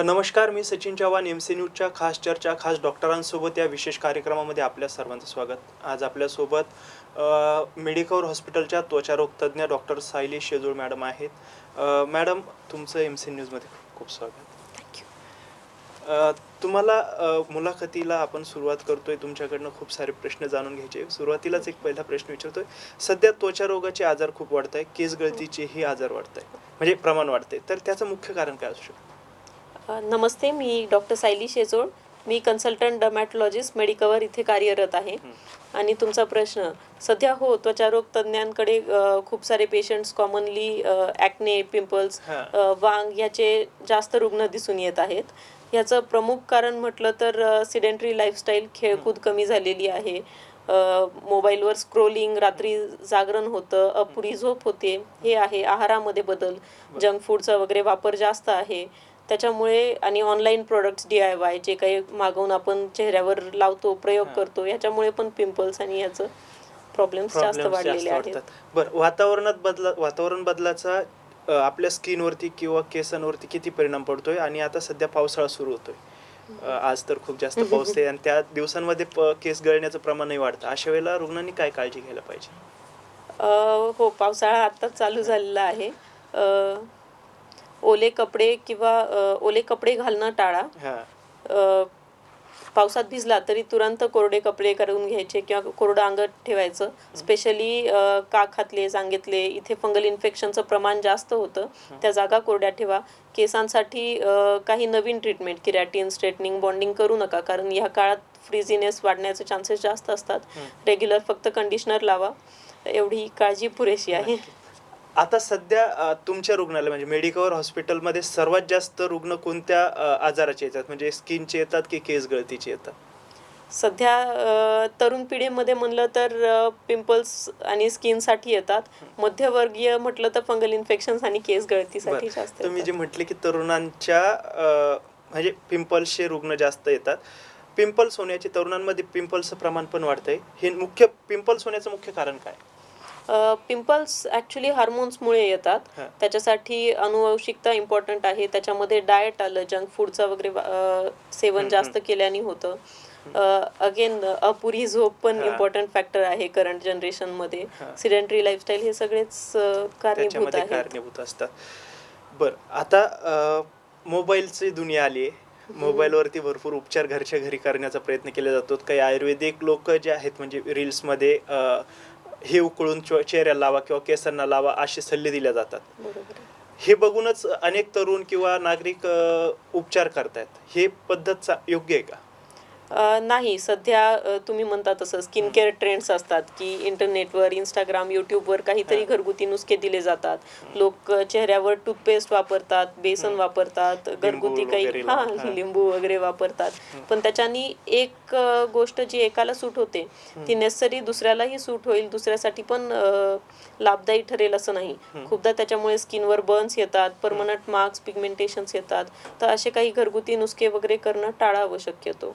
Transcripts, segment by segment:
नमस्कार, मी सचिन चव्हाण. MC न्यूजच्या खास चर्चा, खास डॉक्टरांसोबत या विशेष कार्यक्रमामध्ये आपल्या सर्वांचं स्वागत. आज आपल्यासोबत मेडिकवर हॉस्पिटलच्या त्वचारोग तज्ज्ञ डॉक्टर सायली शेजूळ मॅडम आहेत. मॅडम, तुमचं MC न्यूजमध्ये खूप खूप स्वागत. तुम्हाला मुलाखतीला आपण सुरुवात करतोय. तुमच्याकडनं खूप सारे प्रश्न जाणून घ्यायचे. सुरुवातीलाच एक पहिला प्रश्न विचारतोय. सध्या त्वचारोगाचे आजार खूप वाढत आहे, केस गळतीचेही आजार वाढत आहे, म्हणजे प्रमाण वाढते, तर त्याचं मुख्य कारण काय असू शकतं? नमस्ते, मी डॉक्टर सायली शेजोळ. मी कन्सल्टंट डर्मॅटॉलॉजिस्ट मेडिकवर इथे कार्यरत आहे. आणि तुमचा प्रश्न, सध्या हो, त्वचारोग तज्ज्ञांकडे खूप सारे पेशंट्स कॉमनली ॲक्ने, पिंपल्स, वांग याचे जास्त रुग्ण दिसून येत आहेत. याचं प्रमुख कारण म्हटलं तर सिडेंटरी लाईफस्टाईल, खेळकूद कमी झालेली आहे, मोबाईलवर स्क्रोलिंग, रात्री जागरण होतं, अपुरी झोप होते, हे आहे. आहारामध्ये बदल, जंक फूडचा वगैरे वापर जास्त आहे त्याच्यामुळे, आणि ऑनलाईन प्रोडक्ट्स DIY जे काही मागवून आपण चेहऱ्यावर लावतो, प्रयोग करतो, याच्यामुळे पण पिंपल्स आणि याचं प्रॉब्लेम्स जास्त वाढलेले आहेत. बरं, वातावरण बदलाचा आपल्या स्किनवरती किंवा केसांवरती किती परिणाम पडतोय? आणि आता सध्या पावसाळा सुरू होतोय, आज तर खूप जास्त पाऊस आहे आणि त्या दिवसांमध्ये केस गळण्याचं प्रमाणही वाढतं. अशा वेळेला रुग्णांनी काय काळजी घ्यायला पाहिजे? हो, पावसाळा आत्ताच चालू झालेला आहे. ओले कपडे घालणं टाळा. पावसात भिजला तरी तुरंत कोरडे कपडे करून घ्यायचे किंवा कोरडं अंग ठेवायचं. स्पेशली काखातले, जांघेतले, इथे फंगल इन्फेक्शनचं प्रमाण जास्त होतं, त्या जागा कोरड्या ठेवा. केसांसाठी काही नवीन ट्रीटमेंट, केराटिन, स्ट्रेटनिंग, बॉन्डिंग करू नका, कारण ह्या काळात फ्रीझीनेस वाढण्याचे चान्सेस जास्त असतात. रेग्युलर फक्त कंडिशनर लावा, एवढी काळजी पुरेशी आहे. आता सध्या तुमच्या रुग्णालय म्हणजे मेडिकवर हॉस्पिटलमध्ये सर्वात जास्त रुग्ण कोणत्या आजाराचे येतात? म्हणजे स्किनचे येतात की केस गळतीचे येतात? सध्या तरुण पिढीमध्ये म्हणलं तर पिंपल्स आणि स्किनसाठी येतात. मध्यवर्गीय म्हटलं तर फंगल इन्फेक्शन्स आणि केस गळतीसाठी जास्त. तुम्ही जे म्हटले की तरुणांच्या म्हणजे पिंपल्सचे रुग्ण जास्त येतात. पिंपल्स होण्याचे, तरुणांमध्ये पिंपल्सचं प्रमाण पण वाढतंय. हे पिंपल्स होण्याचं मुख्य कारण काय? पिंपल्स ॲक्च्युली हार्मोन्समुळे येतात. त्याच्यासाठी अनुवंशिकता इम्पॉर्टंट आहे. त्याच्यामध्ये डाएट आलं, जंक फूडचं वगैरे सेवन जास्त केल्याने होतं. अगेन अपुरी झोप पण इम्पॉर्टंट फॅक्टर आहे करंट जनरेशनमध्ये. सिडेंटरी लाईफस्टाईल, हे सगळेच कारणीभूत असतात. बरं, आता मोबाईलची दुनिया आली आहे. मोबाईलवरती भरपूर उपचार घरच्या घरी करण्याचा प्रयत्न केला जातो. काही आयुर्वेदिक लोक जे आहेत, म्हणजे रील्समध्ये हे उकळून चेहऱ्याला लावा किंवा केसांना लावा असे सल्ले दिले जातात. हे बघूनच अनेक तरुण किंवा नागरिक उपचार करतायत. हे पद्धत योग्य आहे का? नाही. सध्या तुम्ही म्हणता तसं स्किन केअर ट्रेंड्स असतात की इंटरनेटवर, इंस्टाग्राम, यूट्यूबवर काहीतरी घरगुती नुसके दिले जातात. लोक चेहऱ्यावर टूथपेस्ट वापरतात, बेसन वापरतात, घरगुती काही लिंबू वगैरे वापरतात. पण त्याच्यानी एक गोष्ट जी एकाला सूट होते ती नेसेसरी दुसऱ्यालाही सूट होईल, दुसऱ्यासाठी पण लाभदायी ठरेल असं नाही. खूपदा त्याच्यामुळे स्किनवर बर्न्स येतात, परमनंट मार्क्स, पिगमेंटेशन्स येतात. तर असे काही घरगुती नुसके वगैरे करणं टाळावं शक्यतो.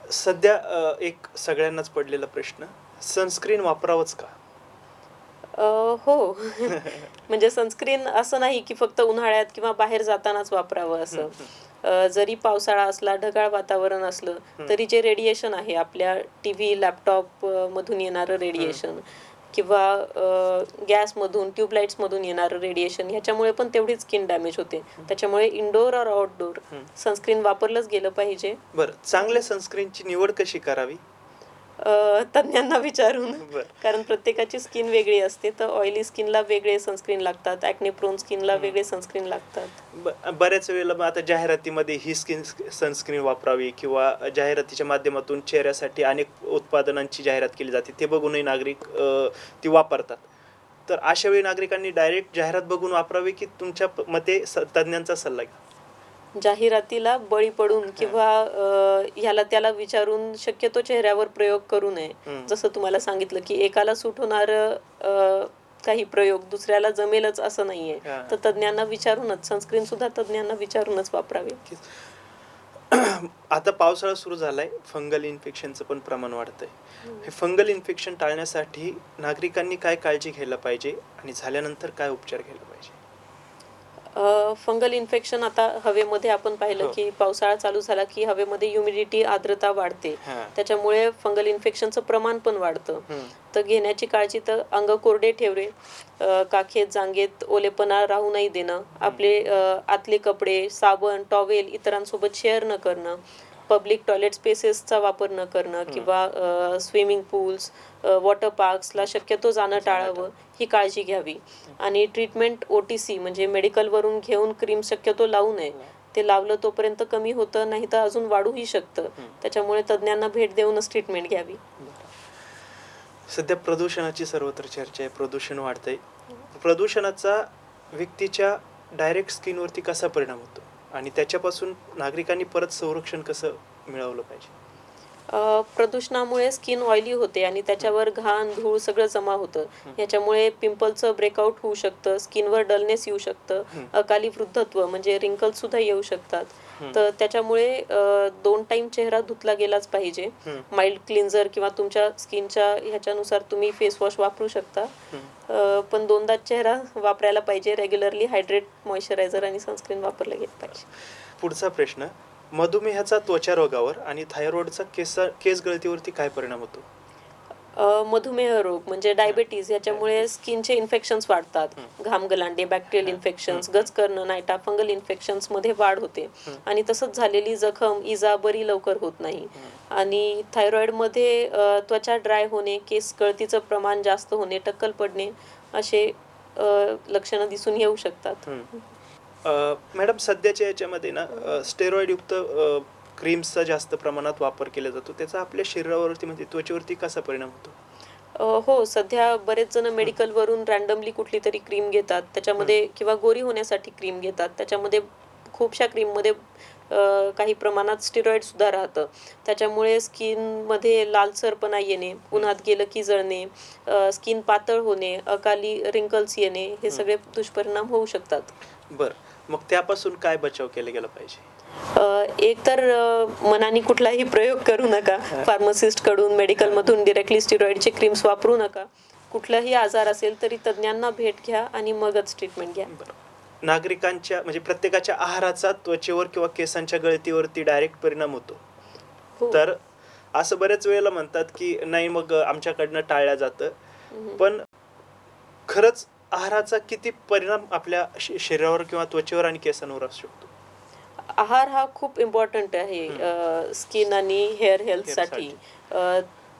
सध्या एक सगळ्यांनाच पडलेला प्रश्न, सनस्क्रीन वापरावंच का? हो. म्हणजे सनस्क्रीन असं नाही की फक्त उन्हाळ्यात किंवा बाहेर जातानाच वापरावं असं. जरी पावसाळा असला, ढगाळ वातावरण असलं तरी जे रेडिएशन आहे, आपल्या TV, लॅपटॉप मधून येणारं रेडिएशन किंवा गॅसमधून, ट्यूबलाईट्समधून येणारं रेडिएशन, ह्याच्यामुळे पण तेवढीच स्किन डॅमेज होते. त्याच्यामुळे इनडोअर और आउटडोअर सनस्क्रीन वापरलंच गेलं पाहिजे. बरं, चांगल्या सनस्क्रीनची निवड कशी करावी? तज्ञांना विचारून, कारण प्रत्येकाची स्किन वेगळी असते. तर ऑइली स्किनला वेगळे सनस्क्रीन लागतात, ॲक्ने प्रोन स्किनला वेगळे सनस्क्रीन लागतात. बऱ्याच वेळेला आता जाहिरातीमध्ये ही सनस्क्रीन वापरावी किंवा जाहिरातीच्या माध्यमातून चेहऱ्यासाठी अनेक उत्पादनांची जाहिरात केली जाते, ते बघूनही नागरिक ती वापरतात. तर अशा वेळी नागरिकांनी डायरेक्ट जाहिरात बघून वापरावी की तुमच्या मते तज्ञांचा सल्ला घ्या? जाहिरातीला बळी पडून किंवा ह्याला त्याला विचारून शक्यतो चेहऱ्यावर प्रयोग करू नये. जसं तुम्हाला सांगितलं की एकाला सूट होणार काही प्रयोग दुसऱ्याला जमेलच असं नाहीये. तर तज्ञांना विचारूनच, सनस्क्रीन सुद्धा तज्ञांना विचारूनच वापरावी. आता पावसाळा सुरू झालाय, फंगल इन्फेक्शनचं पण प्रमाण वाढतंय. हे फंगल इन्फेक्शन टाळण्यासाठी नागरिकांनी काय काळजी घ्यायला पाहिजे आणि झाल्यानंतर काय उपचार घ्यायला पाहिजे? फंगल इन्फेक्शन आता हवेमध्ये आपण पाहिलं की पावसाळा चालू झाला की हवेमध्ये ह्युमिडिटी आर्द्रता वाढते, त्याच्यामुळे फंगल इन्फेक्शनचं प्रमाण पण वाढतं. तर घेण्याची काळजी तर अंग कोरडे ठेवणे, काखेत जांगेत ओलेपणा राहू नाही देणं, आपले आतले कपडे साबण टॉवेल इतरांसोबत शेअर न करणं, पब्लिक टॉयलेट स्पेसेसचा वापर न करणं किंवा स्विमिंग पूल्स वॉटर पार्क्सला शक्यतो जाणं टाळावं, ही काळजी घ्यावी. आणि ट्रीटमेंट OTC म्हणजे मेडिकलवरून घेऊन क्रीम शक्यतो लावू नये. ते लावलं तोपर्यंत कमी होतं, नाही तर अजून वाढूही शकतं. त्याच्यामुळे तज्ज्ञांना भेट देऊनच ट्रीटमेंट घ्यावी. सध्या प्रदूषणाची सर्वत्र चर्चा आहे, प्रदूषण वाढतंय. प्रदूषणाचा व्यक्तीच्या डायरेक्ट स्किनवरती कसा परिणाम होतो आणि त्याच्यापासून नागरिकांनी परत संरक्षण कसं मिळवलं पाहिजे? प्रदूषणामुळे स्किन ऑइली होते आणि त्याच्यावर घाण धूळ सगळं जमा होतं. याच्यामुळे पिंपलचं ब्रेकआउट होऊ शकतं, स्किनवर डलनेस येऊ शकतं, अकाली वृद्धत्व म्हणजे रिंकल्स सुद्धा येऊ शकतात. तर त्याच्यामुळे 2 टाइम चेहरा धुतला गेलाच पाहिजे. माइल्ड क्लिन्झर किंवा तुमच्या स्किनच्या ह्याच्यानुसार तुम्ही फेस वॉश वापरू शकता, पण 2दा चेहरा वापरायला पाहिजे. रेग्युलरली हायड्रेट, मॉइश्चरायझर आणि सनस्क्रीन वापरलं गेलं पाहिजे. पुढचा प्रश्न, मधुमेहाचा त्वचा रोगावर आणि थायरॉइडचा केस गळतीवरती काय परिणाम होतो? मधुमेह रोग म्हणजे डायबिटीज, याच्यामुळे स्किनचे इन्फेक्शन्स वाढतात. घाम गलांडे, बॅक्टेरियल इन्फेक्शन्स, गच करणं, नायटा, फंगल इन्फेक्शन्स मध्ये वाढ होते. आणि तसंच झालेली जखम इजा बरी लवकर होत नाही. आणि थायरॉइडमध्ये त्वचा ड्राय होणे, केस गळतीचं प्रमाण जास्त होणे, टक्कल पडणे असे लक्षणं दिसून येऊ शकतात. मॅडम, सध्याच्या याच्यामध्ये ना स्टेरॉइड युक्त क्रीम्सचा जास्त प्रमाणात वापर केला जातो. त्याचा आपल्या शरीरावरती म्हणजे त्वचेवरती कसा परिणाम होतो? हो, सध्या बरेच जण मेडिकलवरून रँडमली कुठली तरी क्रीम घेतात, त्याच्यामध्ये किंवा गोरी होण्यासाठी क्रीम घेतात. त्याच्यामध्ये खूपशा क्रीममध्ये काही प्रमाणात स्टेरॉइड सुद्धा राहतं. त्याच्यामुळे स्किनमध्ये लालसरपणा येणे, उन्हात गेलं की जळणे, स्किन पातळ होणे, अकाली रिंकल्स येणे, हे सगळे दुष्परिणाम होऊ शकतात. बरं, मग त्यापासून काय बचाव केला गेला पाहिजे? एक तर मनाने कुठलाही प्रयोग करू नका. फार्मासिस्ट कडून, मेडिकलमधून डिरेक्टली स्टिरॉइडचे क्रीम्स वापरू नका. कुठलाही आजार असेल तरी तज्ज्ञांना भेट घ्या आणि मगच ट्रीटमेंट घ्या. नागरिकांच्या म्हणजे प्रत्येकाच्या आहाराचा त्वचेवर किंवा केसांच्या गळतीवरती डायरेक्ट परिणाम होतो. तर असं बऱ्याच वेळेला म्हणतात की नाही, मग आमच्याकडनं टाळल्या जातं. पण खरंच आहाराचा किती परिणाम आपल्या शरीरावर किंवा त्वचेवर आणि केसांवर असू शकतो? आहार हा खूप इम्पॉर्टंट आहे स्किन आणि हेअर हेल्थसाठी.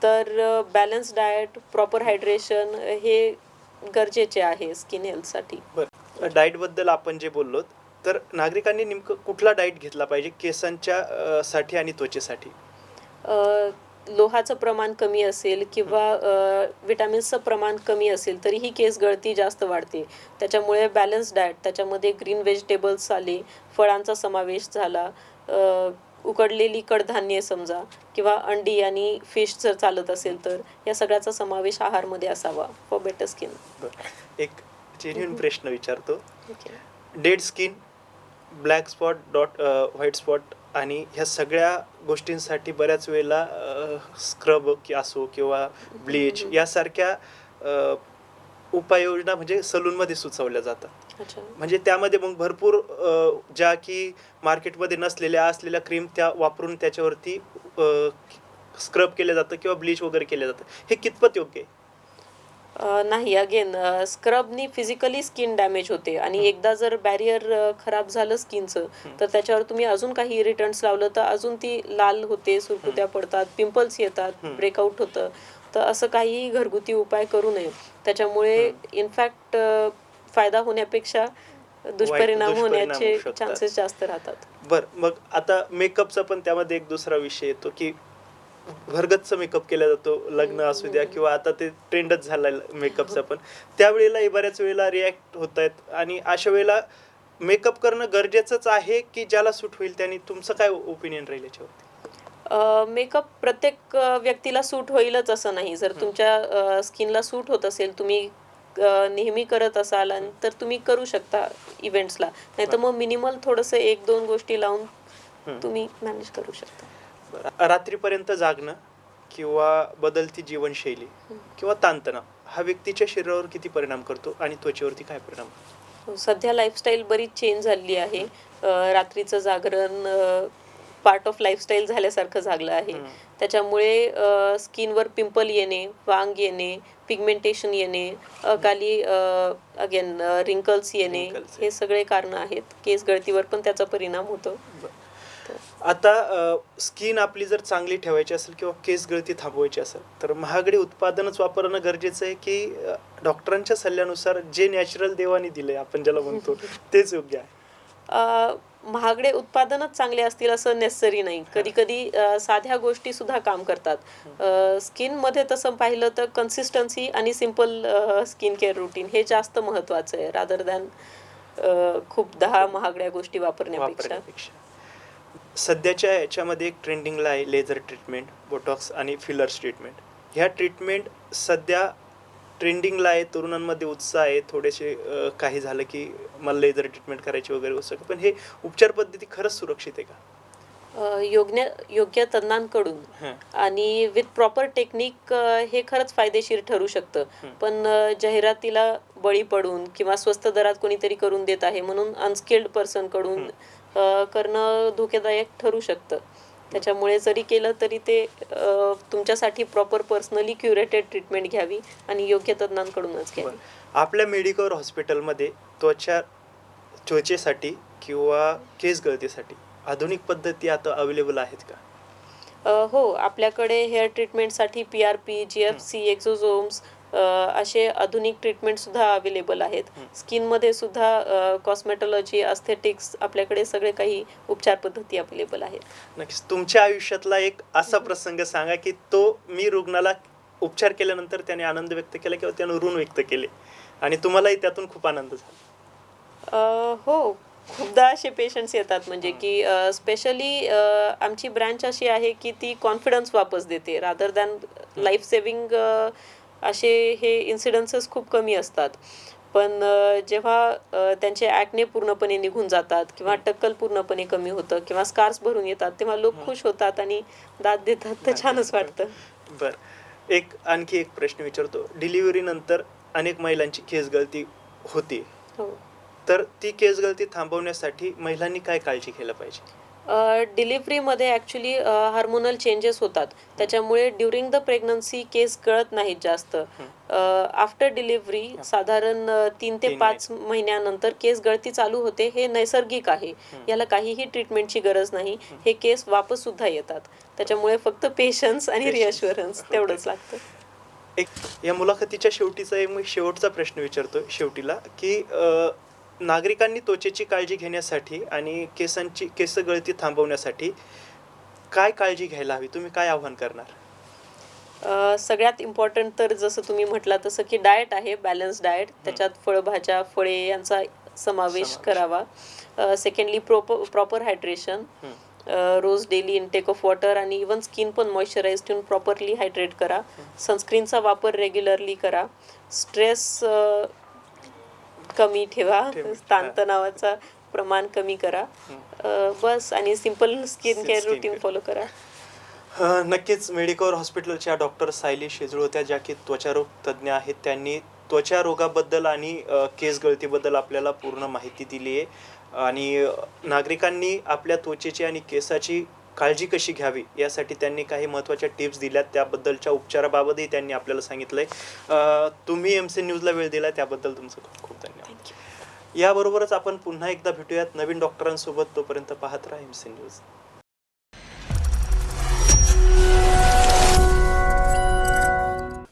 तर बॅलन्स डाएट, प्रॉपर हायड्रेशन हे गरजेचे आहे स्किन हेल्थसाठी. बरं, डाएटबद्दल आपण जे बोललो, तर नागरिकांनी नेमकं कुठला डाएट घेतला पाहिजे केसांच्या साठी आणि त्वचेसाठी? लोहाचं प्रमाण कमी असेल किंवा विटॅमिन्सचं प्रमाण कमी असेल तरीही केस गळती जास्त वाढते. त्याच्यामुळे बॅलन्स डाएट, त्याच्यामध्ये ग्रीन व्हेजिटेबल्स आले, फळांचा समावेश झाला, उकडलेली कडधान्ये समजा, किंवा अंडी आणि फिश जर चालत असेल तर या सगळ्याचा समावेश आहारमध्ये असावा फॉर बेटर स्किन. एक जेन्युइन प्रश्न विचारतो. Dead skin, black spot, white spot आणि ह्या सगळ्या गोष्टींसाठी बऱ्याच वेळेला स्क्रब असो किंवा ब्लीच यासारख्या उपाययोजना म्हणजे सलूनमध्ये सुचवल्या जातात. म्हणजे त्यामध्ये मग भरपूर ज्या की मार्केटमध्ये नसलेल्या असलेल्या क्रीम त्या वापरून त्याच्यावरती स्क्रब केलं जातं किंवा ब्लीच वगैरे केलं जातं. हे कितपत योग्य आहे? नाही, अगेन स्क्रबनी फिजिकली स्किन डॅमेज होते आणि एकदा जर बॅरियर खराब झालं स्किनचं तर त्याच्यावर तुम्ही अजून काही इरिटंट्स लावलं तर अजून ती लाल होते, सुरकुत्या पडतात, पिंपल्स येतात, ब्रेकआउट होतं. तर असं काही घरगुती उपाय करू नये. त्याच्यामुळे इनफॅक्ट फायदा होण्यापेक्षा दुष्परिणाम होण्याचे चान्सेस जास्त राहतात. बरं, मग आता मेकअपचा पण त्यामध्ये एक दुसरा विषय येतो की भरगच्च मेकअप केला जातो, लग्न असू द्या किंवा आता ते ट्रेंडच झाला मेकअपचा पण. त्यावेळेला बऱ्याच वेळेला रिॲक्ट होत आहेत आणि अशा वेळेला मेकअप करणं गरजेचंच आहे की ज्याला सूट होईल त्याने? तुमचं काय ओपिनियन राहील याच्यावरती? मेकअप प्रत्येक व्यक्तीला सूट होईलच असं नाही. जर तुमच्या स्किनला सूट होत असेल, तुम्ही नेहमी करत असाल तर तुम्ही करू शकता इव्हेंट्सला. नाही तर मग मिनिमल थोडंसं 1-2 गोष्टी लावून तुम्ही मॅनेज करू शकता. रात्रीपर्यंत जागणं किंवा बदलती जीवनशैली किंवा ताणतणाव हा व्यक्तीच्या शरीरावर किती परिणाम करतो आणि त्वचेवरती काय परिणाम? सध्या लाईफस्टाईल बरीच चेंज झालेली आहे. रात्रीचं जागरण पार्ट ऑफ लाईफस्टाईल झाल्यासारखं झालं आहे. त्याच्यामुळे स्किनवर पिंपल येणे, वांग येणे, पिगमेंटेशन येणे, अकाली अगेन रिंकल्स येणे, Wrinkles. हे सगळे कारणं आहेत. केस गळतीवर पण त्याचा परिणाम होतो. आता स्किन आपली जर चांगली ठेवायची असेल किंवा केस गळती थांबवायची असेल तर महागडी उत्पादनच वापरणं गरजेचं आहे की डॉक्टरांच्या सल्ल्यानुसार जे नॅचरल देवाने दिलंय आपण ज्याला म्हणतो तेच योग्य आहे? महागडे उत्पादनच चांगले असतील असं नेसेसरी नाही. कधी कधी साध्या गोष्टी सुद्धा काम करतात. स्किनमध्ये तसं पाहिलं तर कन्सिस्टन्सी आणि सिम्पल स्किन केअर रुटीन हे जास्त महत्त्वाचं आहे रादर दॅन खूप 10 महागड्या गोष्टी वापरण्यापेक्षा. सध्याच्या याच्यामध्ये एक ट्रेंडिंगला आहे लेझर ट्रीटमेंट, बोटॉक्स आणि फिलर्स ट्रीटमेंट. ह्या ट्रीटमेंट सध्या ट्रेंडिंगला आहे, तरुणांमध्ये उत्साह आहे. थोडेसे काही झालं की मला लेझर ट्रीटमेंट करायची वगैरे असं, पण हे उपचार पद्धती खरंच सुरक्षित आहे का? योग्य तज्ञांकडून आणि विथ प्रॉपर टेक्निक हे खरंच फायदेशीर ठरू शकतं. पण जाहिरातीला बळी पडून किंवा स्वस्त दरात कोणीतरी करून देत आहे म्हणून अनस्किल्ड पर्सन कडून करणं धोकेदायक ठरू शकतं. त्याच्यामुळे जरी केलं तरी ते तुमच्यासाठी प्रॉपर पर्सनली क्युरेटेड ट्रीटमेंट घ्यावी आणि योग्य तज्ञांकडूनच घ्यावी. आपल्या मेडिकवर हॉस्पिटलमध्ये त्वचेसाठी किंवा केस गळतीसाठी आधुनिक पद्धती आता अवेलेबल आहेत का? हो, आपल्याकडे हेअर ट्रीटमेंटसाठी PRP, GFC, एक्झोझोम्स असे आधुनिक ट्रीटमेंटसुद्धा अवेलेबल आहेत. स्किनमध्ये सुद्धा कॉस्मेटॉलॉजी, अस्थेटिक्स आपल्याकडे सगळे काही उपचार पद्धती अवेलेबल आहेत. नक्कीच. तुमच्या आयुष्यातला एक असा प्रसंग सांगा की तो मी रुग्णाला उपचार केल्यानंतर त्याने आनंद व्यक्त केला किंवा त्याने ऋण व्यक्त केले आणि तुम्हालाही त्यातून खूप आनंद झाला. हो, खूपदा असे पेशंट्स येतात म्हणजे की स्पेशली आमची ब्रँच अशी आहे की ती कॉन्फिडन्स वापस देते रादर दॅन लाईफ सेविंग. असे हे इन्सिडन्सेस खूप कमी असतात. पण जेव्हा त्यांचे ॲक्ने पूर्णपणे निघून जातात किंवा टक्कल पूर्णपणे कमी होतं किंवा स्कार्स भरून येतात तेव्हा लोक खुश होतात आणि दाद देतात, तर छानच वाटतं. बरं, आणखी एक प्रश्न विचारतो. डिलिव्हरी नंतर अनेक महिलांची केस गळती होते, हो. तर ती केस गळती थांबवण्यासाठी महिलांनी काय काळजी घ्यायला पाहिजे? डिलिव्हरीमध्ये ॲक्च्युली हार्मोनल चेंजेस होतात. त्याच्यामुळे ड्युरिंग द प्रेग्नन्सी केस गळत नाहीत जास्त. आफ्टर डिलिव्हरी साधारण 3 ते 5 महिन्यानंतर केस गळती चालू होते. हे नैसर्गिक आहे, याला काहीही ट्रीटमेंटची गरज नाही. हे केस वापस सुद्धा येतात. त्याच्यामुळे फक्त पेशन्स आणि रिअश्युरन्स तेवढंच लागतं. या मुलाखतीच्या शेवटचा प्रश्न विचारतो शेवटीला की नागरिकांनी त्वचेची काळजी घेण्यासाठी आणि केस गळती थांबवण्यासाठी काय काळजी घ्यायला हवी? तुम्ही काय आव्हान करणार? सगळ्यात इम्पॉर्टंट तर जसं तुम्ही म्हटला तसं की डाएट आहे, बॅलन्स डाएट. त्याच्यात फळभाज्या, फळे यांचा समावेश करावा. सेकंडली प्रॉपर हायड्रेशन, रोज डेली इनटेक ऑफ वॉटर आणि इवन स्किन पण मॉइश्चराईज ठेवून प्रॉपरली हायड्रेट करा. सनस्क्रीनचा वापर रेग्युलरली करा. स्ट्रेस कमी ठेवा, ताणतणावाचा प्रमाण कमी करा. बस, आणि simple skin care routine follow करा. नक्कीच. मेडिकवर हॉस्पिटलच्या डॉक्टर सायली शेजूळ होत्या, ज्या की त्वचारोग तज्ज्ञ आहेत. त्यांनी त्वचा रोगाबद्दल आणि केस गळतीबद्दल आपल्याला पूर्ण माहिती दिली आहे आणि नागरिकांनी आपल्या त्वचेची आणि केसाची काळजी कशी घ्यावी यासाठी त्यांनी काही महत्त्वाच्या टिप्स दिल्यात. त्याबद्दलच्या उपचाराबाबतही त्यांनी आपल्याला सांगितलंय. तुम्ही MC न्यूजला वेळ दिला त्याबद्दल तुमचं खूप खूप धन्यवाद. याबरोबरच आपण पुन्हा एकदा भेटूयात नवीन डॉक्टरांसोबत. तोपर्यंत पाहत राहा MC न्यूज.